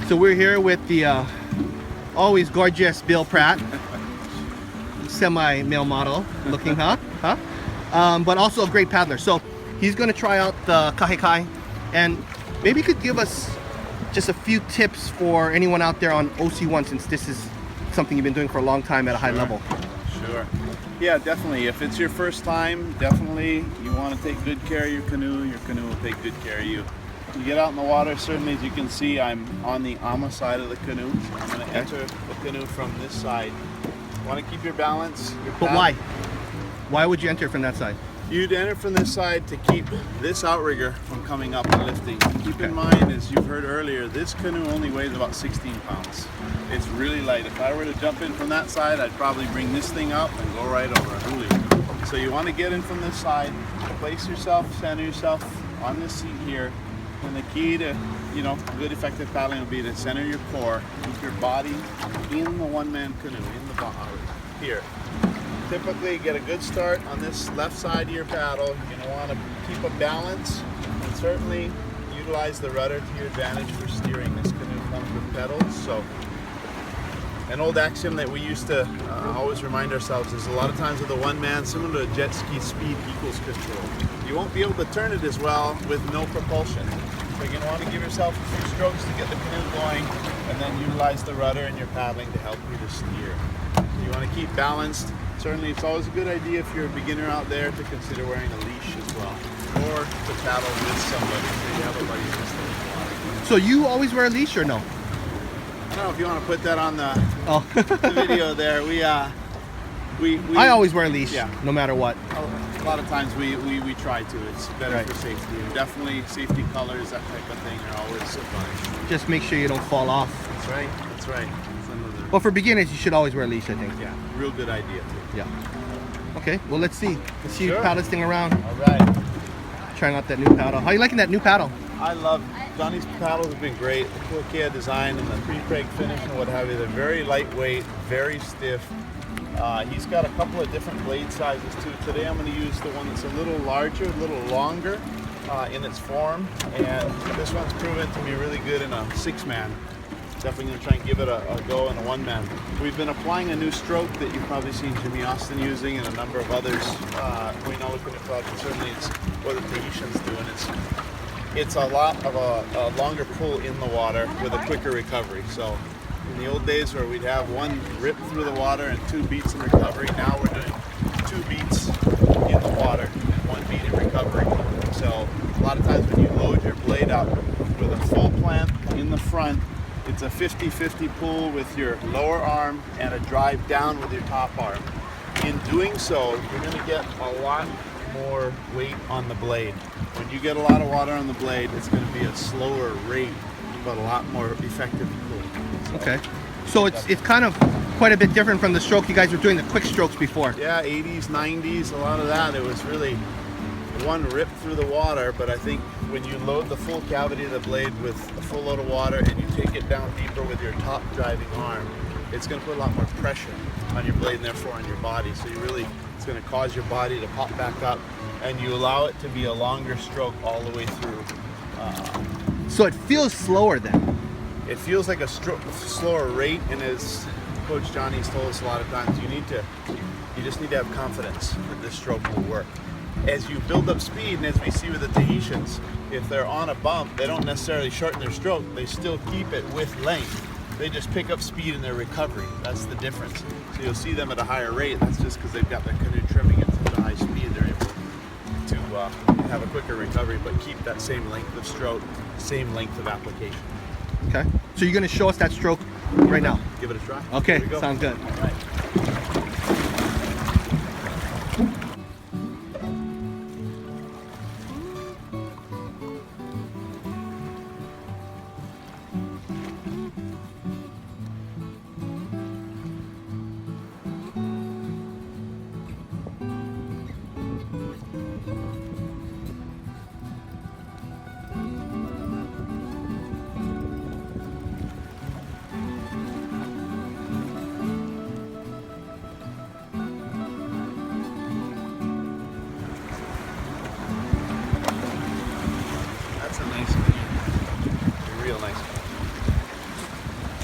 So we're here with the always gorgeous Bill Pratt, semi-male model looking, huh? But also a great paddler. So he's going to try out the Kahekai, and maybe you could give us just a few tips for anyone out there on OC1, since this is something you've been doing for a long time at a high level. Sure. Yeah, definitely. If it's your first time, definitely you want to take good care of your canoe will take good care of you. You get out in the water, certainly as you can see, I'm on the ama side of the canoe. So I'm going to enter the canoe from this side. You want to keep your balance. But why? Why would you enter from that side? You'd enter from this side to keep this outrigger from coming up and lifting. Keep in mind, as you've heard earlier, this canoe only weighs about 16 pounds. It's really light. If I were to jump in from that side, I'd probably bring this thing up and go right over. So you want to get in from this side, place yourself, center yourself on this seat here, and the key to, good effective paddling will be to center your core, keep your body in the one-man canoe, in the bottom here. Typically get a good start on this left side of your paddle. You're going to want to keep a balance and certainly utilize the rudder to your advantage for steering. This canoe comes with pedals. So an old axiom that we used to always remind ourselves is a lot of times with a one man, similar to a jet ski, speed equals control. You won't be able to turn it as well with no propulsion. So you're going to want to give yourself a few strokes to get the canoe going, and then utilize the rudder in your paddling to help you to steer. So you want to keep balanced. Certainly it's always a good idea if you're a beginner out there to consider wearing a leash as well, or to paddle with somebody so you have a buddy who's still in the water. So you always wear a leash or no? I don't know if you want to put that on the video there. I always wear a leash, no matter what. A lot of times we try to. It's better for safety. And definitely safety colors, that type of thing are always fun. Just make sure you don't fall off. That's right. That's right. Well, for beginners, you should always wear a leash, I think. Yeah, real good idea too. Yeah. Okay, well, let's see. Let's see you paddle this thing around. All right. Trying out that new paddle. How are you liking that new paddle? I love Johnny's paddles have been great. The Puakea design and the pre-preg finish and what have you. They're very lightweight, very stiff. He's got a couple of different blade sizes too. Today I'm going to use the one that's a little larger, a little longer in its form. And this one's proven to be really good in a 6-man. Definitely going to try and give it a go in a 1-man. We've been applying a new stroke that you've probably seen Jimmy Austin using and a number of others. We know looking at products, certainly it's what the Tahitians do, and it's a lot of a longer pull in the water with a quicker recovery. So in the old days where we'd have one rip through the water and 2 beats in recovery, now we're doing 2 beats in the water and 1 beat in recovery. So a lot of times when you load your blade up with a full plant in the front, it's a 50-50 pull with your lower arm and a drive down with your top arm. In doing so, you're going to get a lot more weight on the blade. When you get a lot of water on the blade, it's going to be a slower rate, but a lot more effective pull. So, okay. So it's kind of quite a bit different from the stroke you guys were doing, the quick strokes before. Yeah, 80s, 90s, a lot of that. It was really one rip through the water, but I think when you load the full cavity of the blade with a full load of water and you take it down deeper with your top driving arm, it's going to put a lot more pressure on your blade and therefore on your body. So it's going to cause your body to pop back up, and you allow it to be a longer stroke all the way through. So it feels slower then? It feels like a slower rate, and as Coach Johnny's told us a lot of times, you just need to have confidence that this stroke will work. As you build up speed, and as we see with the Tahitians, if they're on a bump, they don't necessarily shorten their stroke, they still keep it with length. They just pick up speed in their recovery. That's the difference. So you'll see them at a higher rate. That's just because they've got their canoe trimming at such a high speed, they're able to have a quicker recovery, but keep that same length of stroke, same length of application. Okay. So you're going to show us that stroke right now? Give it a try. Okay, sounds good. All right.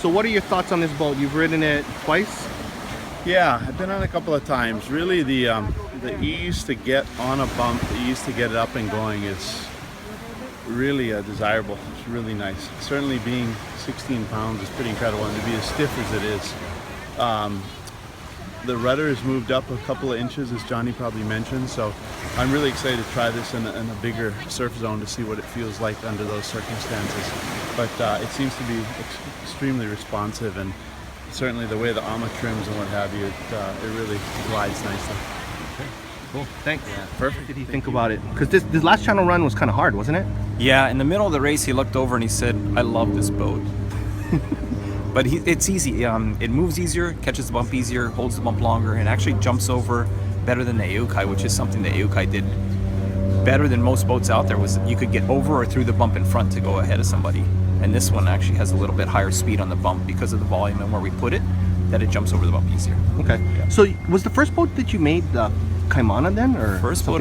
So what are your thoughts on this boat? You've ridden it twice? Yeah, I've been on a couple of times. Really, the ease to get on a bump, the ease to get it up and going is really desirable. It's really nice. Certainly being 16 pounds is pretty incredible, and to be as stiff as it is. The rudder has moved up a couple of inches, as Johnny probably mentioned, so I'm really excited to try this in a bigger surf zone to see what it feels like under those circumstances. But it seems to be extremely responsive, and certainly the way the AMA trims and what have you, it really glides nicely. Okay, cool. Thanks. Yeah, perfect. What did he think about it? Because this last channel run was kind of hard, wasn't it? Yeah, in the middle of the race, he looked over and he said, "I love this boat." But it's easy. It moves easier, catches the bump easier, holds the bump longer, and actually jumps over better than the Eukai, which is something the Eukai did better than most boats out there. Was you could get over or through the bump in front to go ahead of somebody. And this one actually has a little bit higher speed on the bump because of the volume and where we put it, that it jumps over the bump easier. Okay. So was the first boat that you made the Kaimana then, or First boat something